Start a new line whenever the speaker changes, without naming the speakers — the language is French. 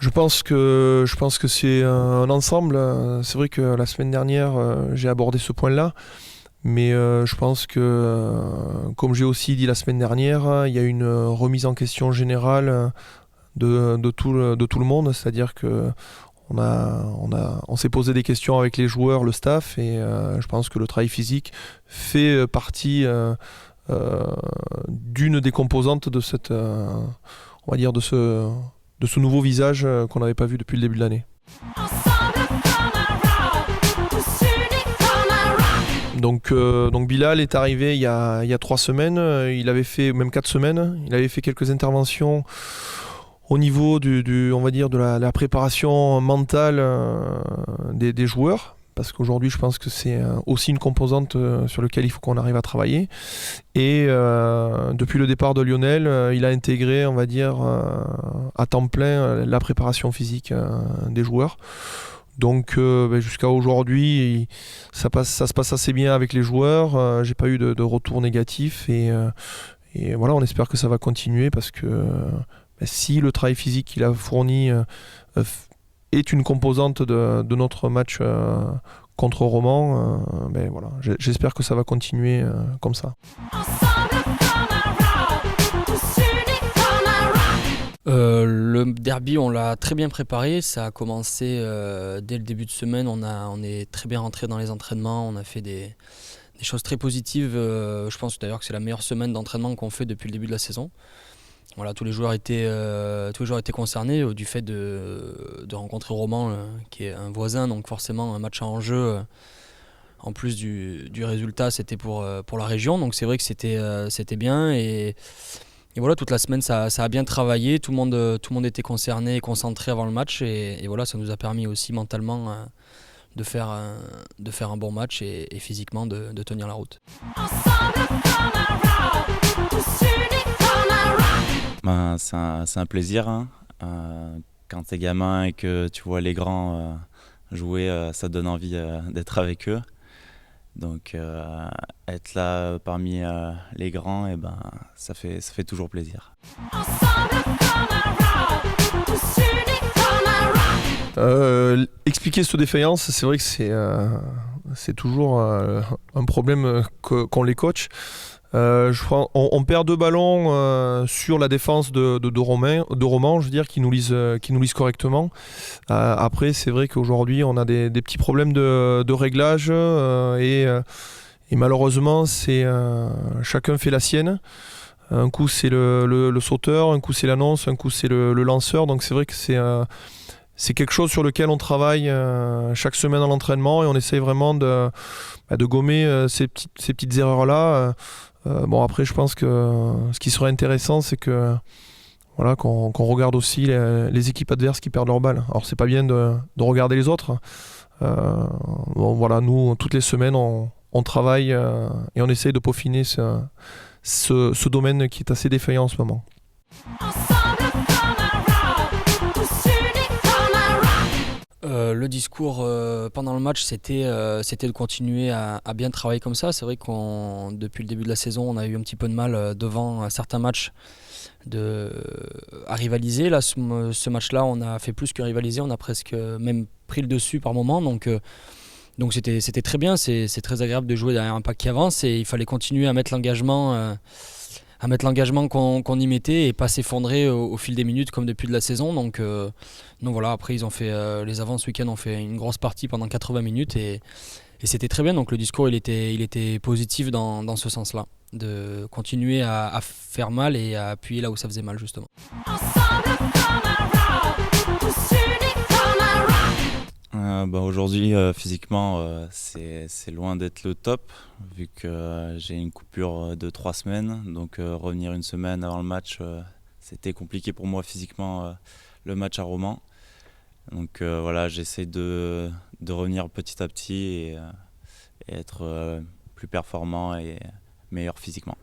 Je pense que c'est un ensemble. C'est vrai que la semaine dernière, j'ai abordé ce point-là. Mais je pense que, comme j'ai aussi dit la semaine dernière, il y a une remise en question générale de tout le monde. C'est-à-dire que on s'est posé des questions avec les joueurs, le staff, et je pense que le travail physique fait partie d'une des composantes de cette, on va dire, de ce nouveau visage qu'on n'avait pas vu depuis le début de l'année. Donc Bilal est arrivé il y a 3 semaines, il avait fait même 4 semaines, il avait fait quelques interventions au niveau on va dire de la préparation mentale des joueurs, parce qu'aujourd'hui je pense que c'est aussi une composante sur laquelle il faut qu'on arrive à travailler. Et depuis le départ de Lionel, il a intégré, on va dire, à temps plein la préparation physique des joueurs. Donc jusqu'à aujourd'hui, ça se passe assez bien avec les joueurs. J'ai pas eu de retour négatif et voilà, on espère que ça va continuer parce que si le travail physique qu'il a fourni est une composante de notre match contre Romans, voilà, j'espère que ça va continuer comme ça.
Le derby, on l'a très bien préparé. Ça a commencé dès le début de semaine. On est très bien rentré dans les entraînements. On a fait des choses très positives. Je pense d'ailleurs que c'est la meilleure semaine d'entraînement qu'on fait depuis le début de la saison. Voilà, tous les joueurs étaient concernés du fait de rencontrer Romans, qui est un voisin. Donc forcément, un match en jeu, en plus du résultat, c'était pour la région. Donc c'est vrai que c'était bien. Et voilà, toute la semaine, ça a bien travaillé. Tout le monde était concerné et concentré avant le match. Et voilà, ça nous a permis aussi mentalement de faire un bon match et physiquement de tenir la route.
C'est un plaisir. Hein. Quand t'es gamin et que tu vois les grands jouer, ça donne envie d'être avec eux. Donc être là parmi les grands, ça fait toujours plaisir.
Expliquer cette défaillance, c'est vrai que c'est toujours un problème qu'ont les coachs. On perd 2 ballons sur la défense de Romans, je veux dire, qui nous lisent correctement. Après, c'est vrai qu'aujourd'hui, on a des petits problèmes de réglage et malheureusement, chacun fait la sienne. Un coup, c'est le sauteur, un coup, c'est l'annonce, un coup, c'est le lanceur. Donc, c'est vrai que c'est quelque chose sur lequel on travaille chaque semaine à l'entraînement et on essaye vraiment de gommer ces petites erreurs-là. Après, je pense que ce qui serait intéressant, c'est que voilà, qu'on regarde aussi les équipes adverses qui perdent leur balle. Alors, c'est pas bien de regarder les autres. Voilà, nous, toutes les semaines, on travaille et on essaye de peaufiner ce domaine qui est assez défaillant en ce moment.
Le discours pendant le match, c'était de continuer à bien travailler comme ça. C'est vrai depuis le début de la saison, on a eu un petit peu de mal devant certains matchs à rivaliser. Là, ce match-là, on a fait plus que rivaliser, on a presque même pris le dessus par moment. Donc c'était très bien, c'est très agréable de jouer derrière un pack qui avance et il fallait continuer à mettre l'engagement qu'on y mettait et pas s'effondrer au fil des minutes comme depuis de la saison. Donc voilà, après ils ont fait les avants ce week-end ont fait une grosse partie pendant 80 minutes et c'était très bien. Donc le discours il était positif dans ce sens-là, de continuer à faire mal et à appuyer là où ça faisait mal justement.
Aujourd'hui, physiquement, c'est loin d'être le top, vu que j'ai une coupure de 3 semaines. Donc revenir une semaine avant le match, c'était compliqué pour moi physiquement, le match à Romans. Donc voilà, j'essaie de revenir petit à petit et être plus performant et meilleur physiquement.